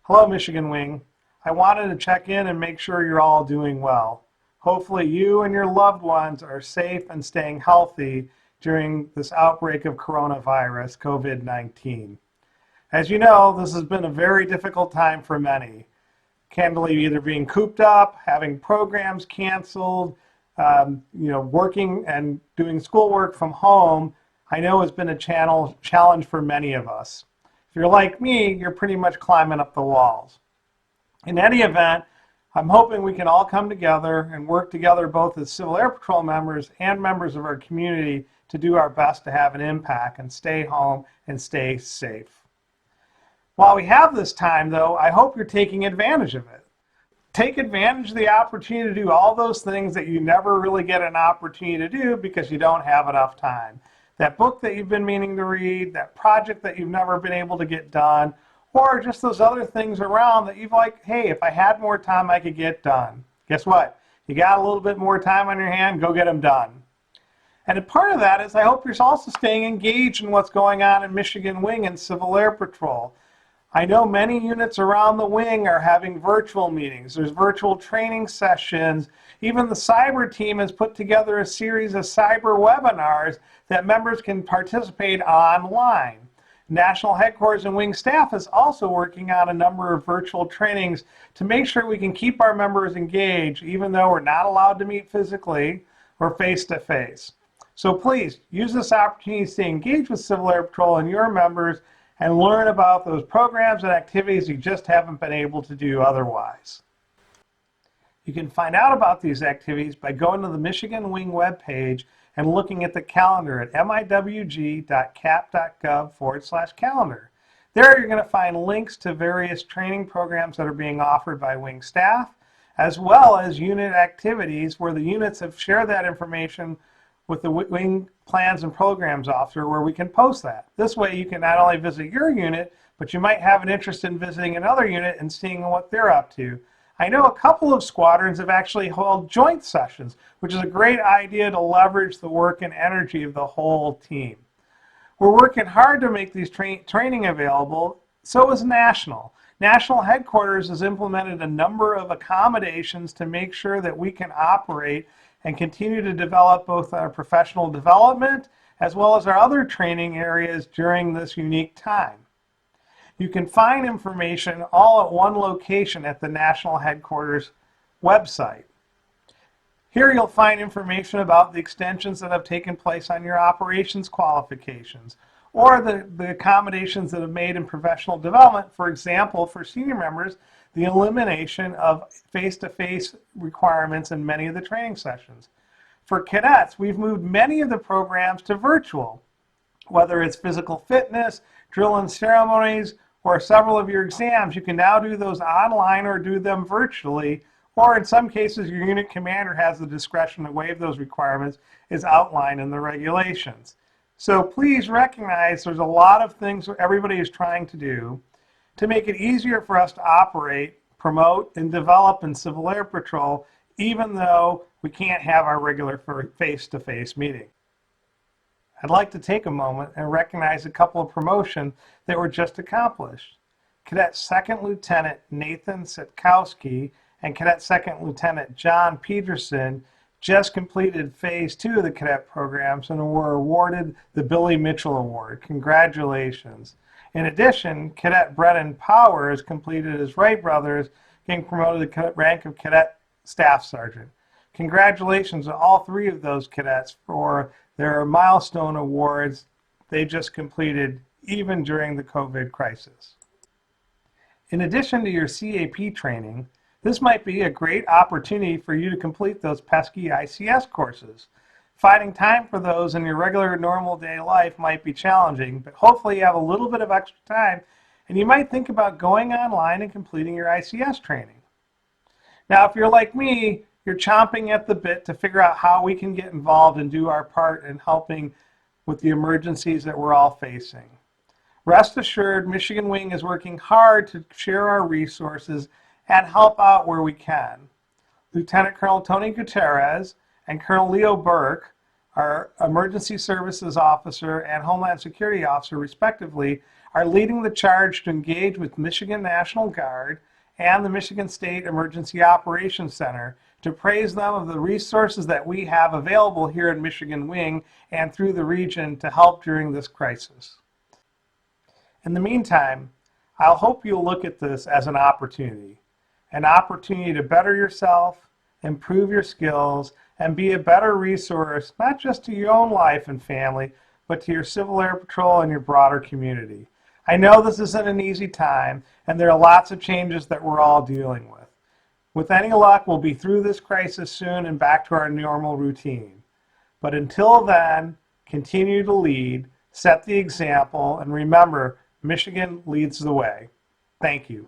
Hello, Michigan Wing. I wanted to check in and make sure you're all doing well. Hopefully you and your loved ones are safe and staying healthy during this outbreak of coronavirus, COVID-19. As you know, this has been a very difficult time for many. Candidly, either being cooped up, having programs canceled, working and doing schoolwork from home, I know has been a challenge for many of us. If you're like me, you're pretty much climbing up the walls. In any event, I'm hoping we can all come together and work together both as Civil Air Patrol members and members of our community to do our best to have an impact and stay home and stay safe. While we have this time, though, I hope you're taking advantage of it. Take advantage of the opportunity to do all those things that you never really get an opportunity to do because you don't have enough time. That book that you've been meaning to read, that project that you've never been able to get done, or just those other things around that you've like, hey, if I had more time, I could get done. Guess what? You got a little bit more time on your hand, go get them done. And a part of that is I hope you're also staying engaged in what's going on in Michigan Wing and Civil Air Patrol. I know many units around the wing are having virtual meetings. There's virtual training sessions. Even the cyber team has put together a series of cyber webinars that members can participate online. National Headquarters and Wing staff is also working on a number of virtual trainings to make sure we can keep our members engaged even though we're not allowed to meet physically or face-to-face. So please use this opportunity to stay engaged with Civil Air Patrol and your members and learn about those programs and activities you just haven't been able to do otherwise. You can find out about these activities by going to the Michigan Wing webpage and looking at the calendar at miwg.cap.gov/calendar. There you're going to find links to various training programs that are being offered by Wing staff, as well as unit activities where the units have shared that information with the Wing Plans and Programs Officer where we can post that. This way you can not only visit your unit, but you might have an interest in visiting another unit and seeing what they're up to. I know a couple of squadrons have actually held joint sessions, which is a great idea to leverage the work and energy of the whole team. We're working hard to make these training available, so is National. National Headquarters has implemented a number of accommodations to make sure that we can operate and continue to develop both our professional development as well as our other training areas during this unique time. You can find information all at one location at the National Headquarters website. Here you'll find information about the extensions that have taken place on your operations qualifications or the accommodations that have made in professional development. For example, for senior members, the elimination of face-to-face requirements in many of the training sessions. For cadets, we've moved many of the programs to virtual, whether it's physical fitness, drill and ceremonies, or several of your exams. You can now do those online or do them virtually, or in some cases your unit commander has the discretion to waive those requirements as outlined in the regulations. So please recognize there's a lot of things everybody is trying to do to make it easier for us to operate, promote, and develop in Civil Air Patrol, even though we can't have our regular face-to-face meeting. I'd like to take a moment and recognize a couple of promotions that were just accomplished. Cadet Second Lieutenant Nathan Sitkowski and Cadet Second Lieutenant John Peterson just completed Phase 2 of the cadet programs and were awarded the Billy Mitchell Award. Congratulations. In addition, Cadet Brennan Powers completed his Wright brothers, getting promoted to the rank of Cadet Staff Sergeant. Congratulations to all three of those cadets for their milestone awards they just completed even during the COVID crisis. In addition to your CAP training, this might be a great opportunity for you to complete those pesky ICS courses. Finding time for those in your regular normal day life might be challenging, but hopefully you have a little bit of extra time and you might think about going online and completing your ICS training. Now, if you're like me, you're chomping at the bit to figure out how we can get involved and do our part in helping with the emergencies that we're all facing. Rest assured, Michigan Wing is working hard to share our resources and help out where we can. Lieutenant Colonel Tony Gutierrez and Colonel Leo Burke, our Emergency Services Officer and Homeland Security Officer respectively, are leading the charge to engage with Michigan National Guard and the Michigan State Emergency Operations Center to praise them of the resources that we have available here in Michigan Wing and through the region to help during this crisis. In the meantime, I'll hope you'll look at this as an opportunity to better yourself, improve your skills, and be a better resource, not just to your own life and family, but to your Civil Air Patrol and your broader community. I know this isn't an easy time, and there are lots of changes that we're all dealing with. With any luck, we'll be through this crisis soon and back to our normal routine. But until then, continue to lead, set the example, and remember, Michigan leads the way. Thank you.